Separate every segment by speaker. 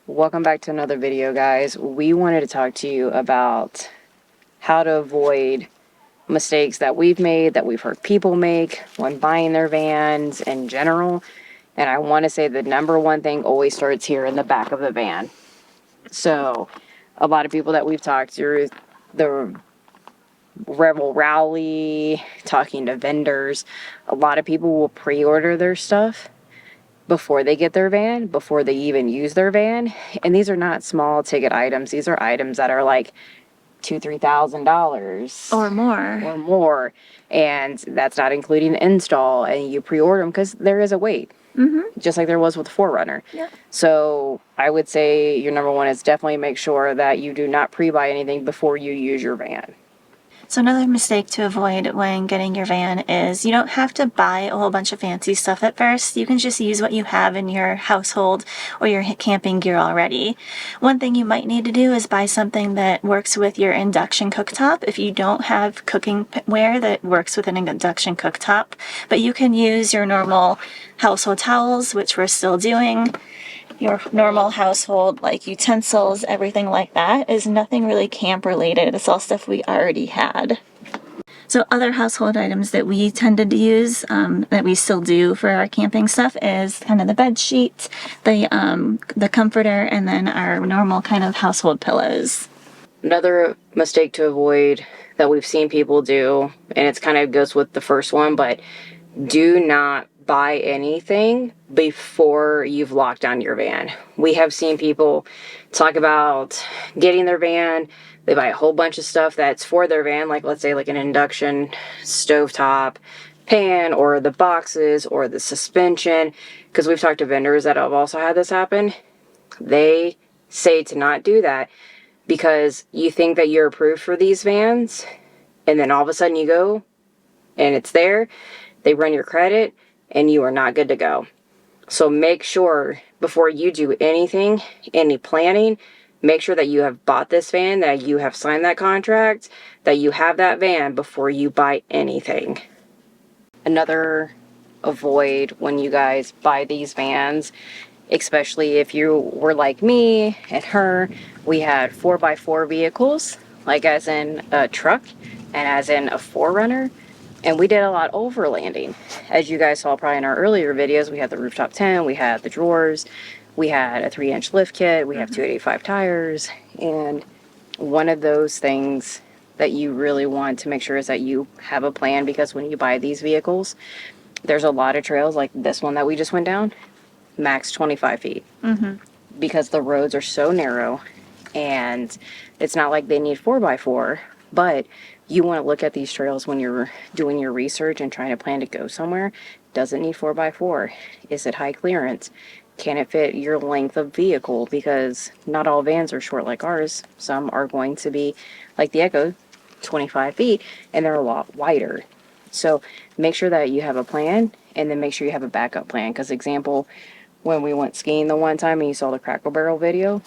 Speaker 1: Welcome back to another video, guys. We wanted to talk to you about how to avoid mistakes that we've made, that we've heard people make when buying their vans in general. And I want to say the number one thing always starts here in the back of the van. So a lot of people that we've talked to, the Rebel Rally, talking to vendors, a lot of people will pre-order their stuff before they get their van, before they even use their van. And these are not small ticket items. These are items that are like $2,000-$3,000
Speaker 2: or more.
Speaker 1: And that's not including the install. And you pre-order them because there is a wait, just like there was with the 4Runner.
Speaker 2: Yep.
Speaker 1: So I would say your number one is definitely make sure that you do not pre-buy anything before you use your van.
Speaker 2: So another mistake to avoid when getting your van is you don't have to buy a whole bunch of fancy stuff at first. You can just use what you have in your household or your camping gear already. One thing you might need to do is buy something that works with your induction cooktop if you don't have cooking ware that works with an induction cooktop. But you can use your normal household towels, which we're still doing. Your normal household, like utensils, everything like that, is nothing really camp related. It's all stuff we already had. So other household items that we tended to use, that we still do for our camping stuff, is kind of the bed sheet, the comforter, and then our normal kind of household pillows.
Speaker 1: Another mistake to avoid that we've seen people do, and it's kind of goes with the first one, but do not buy anything before you've locked down your van. We have seen people talk about getting their van. They buy a whole bunch of stuff that's for their van, like let's say like an induction stovetop pan or the boxes or the suspension, because we've talked to vendors that have also had this happen. They say to not do that because you think that you're approved for these vans, and then all of a sudden you go and it's there, they run your credit, and you are not good to go. So make sure before you do anything, any planning, make sure that you have bought this van, that you have signed that contract, that you have that van before you buy anything. Another avoid when you guys buy these vans, especially if you were like me and her, we had 4x4 vehicles, like as in a truck and as in a 4Runner. And we did a lot overlanding. As you guys saw probably in our earlier videos, we had the rooftop tent, we had the drawers, we had a 3-inch lift kit, we have 285 tires. And one of those things that you really want to make sure is that you have a plan, because when you buy these vehicles, there's a lot of trails like this one that we just went down, max 25 feet. Because the roads are so narrow, and it's not like they need 4x4, but you want to look at these trails when you're doing your research and trying to plan to go somewhere. Does it need 4x4? Is it high clearance? Can it fit your length of vehicle? Because not all vans are short like ours. Some are going to be like the Echo, 25 feet, and they're a lot wider. So make sure that you have a plan, and then make sure you have a backup plan. Because example, when we went skiing the one time and you saw the Crackle Barrel video,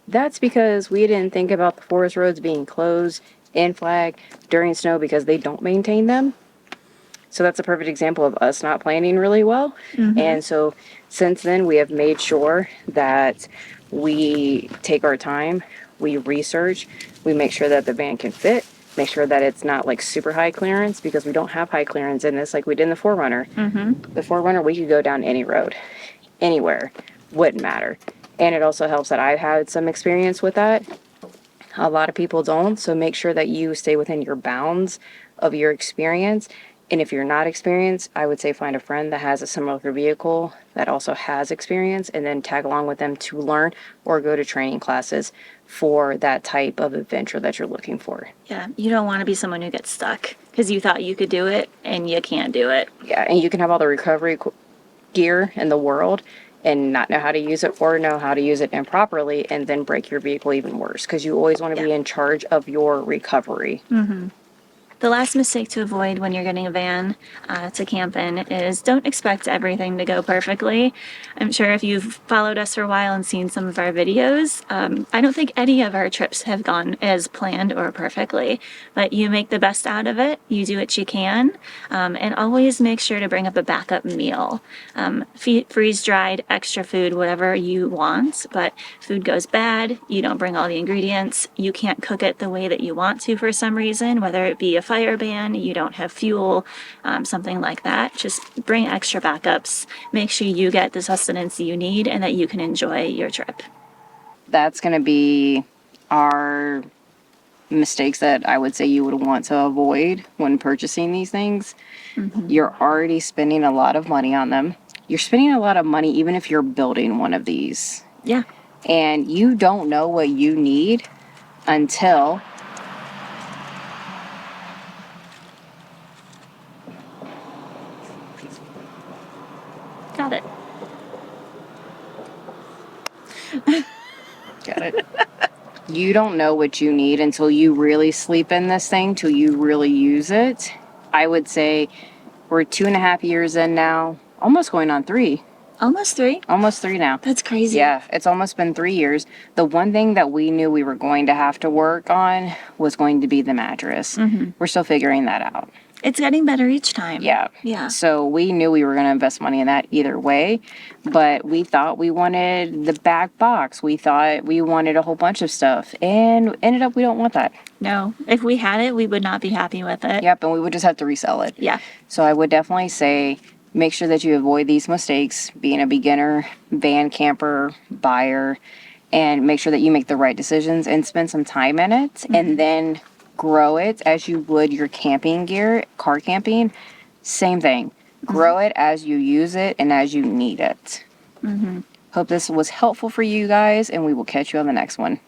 Speaker 1: that's because we didn't think about the forest roads being closed in flag during snow because they don't maintain them. So that's a perfect example of us not planning really well. And so since then, we have made sure that we take our time, we research, we make sure that the van can fit, make sure that it's not like super high clearance, because we don't have high clearance in this like we did in the 4Runner. The 4Runner, we could go down any road, anywhere, wouldn't matter. And it also helps that I've had some experience with that. A lot of people don't, so make sure that you stay within your bounds of your experience. And if you're not experienced, I would say find a friend that has a similar vehicle that also has experience, and then tag along with them to learn or go to training classes for that type of adventure that you're looking for.
Speaker 2: Yeah, you don't want to be someone who gets stuck because you thought you could do it and you can't do it.
Speaker 1: Yeah, and you can have all the recovery gear in the world and not know how to use it, or know how to use it improperly, and then break your vehicle even worse, because you always want to be in charge of your recovery.
Speaker 2: The last mistake to avoid when you're getting a van to camp in is don't expect everything to go perfectly. I'm sure if you've followed us for a while and seen some of our videos, I don't think any of our trips have gone as planned or perfectly, but you make the best out of it, you do what you can, and always make sure to bring up a backup meal. Freeze-dried, extra food, whatever you want, but food goes bad, you don't bring all the ingredients, you can't cook it the way that you want to for some reason, whether it be a fire ban, you don't have fuel, something like that. Just bring extra backups. Make sure you get the sustenance you need and that you can enjoy your trip.
Speaker 1: That's going to be our mistakes that I would say you would want to avoid when purchasing these things. You're already spending a lot of money on them. You're spending a lot of money even if you're building one of these.
Speaker 2: Yeah.
Speaker 1: And you don't know what you need until
Speaker 2: Got it.
Speaker 1: Got it. You don't know what you need until you really sleep in this thing, till you really use it. I would say we're 2.5 years in now, almost going on 3.
Speaker 2: Almost 3.
Speaker 1: Almost 3 now.
Speaker 2: That's crazy.
Speaker 1: Yeah, it's almost been 3 years. The one thing that we knew we were going to have to work on was going to be the mattress. We're still figuring that out.
Speaker 2: It's getting better each time.
Speaker 1: Yeah.
Speaker 2: Yeah.
Speaker 1: So we knew we were going to invest money in that either way, but we thought we wanted the back box. We thought we wanted a whole bunch of stuff, and ended up we don't want that.
Speaker 2: No. If we had it, we would not be happy with it.
Speaker 1: Yep, and we would just have to resell it.
Speaker 2: Yeah.
Speaker 1: So I would definitely say make sure that you avoid these mistakes, being a beginner van camper buyer, and make sure that you make the right decisions and spend some time in it, and then grow it as you would your camping gear, car camping. Same thing. Grow it as you use it and as you need it. Hope this was helpful for you guys, and we will catch you on the next one.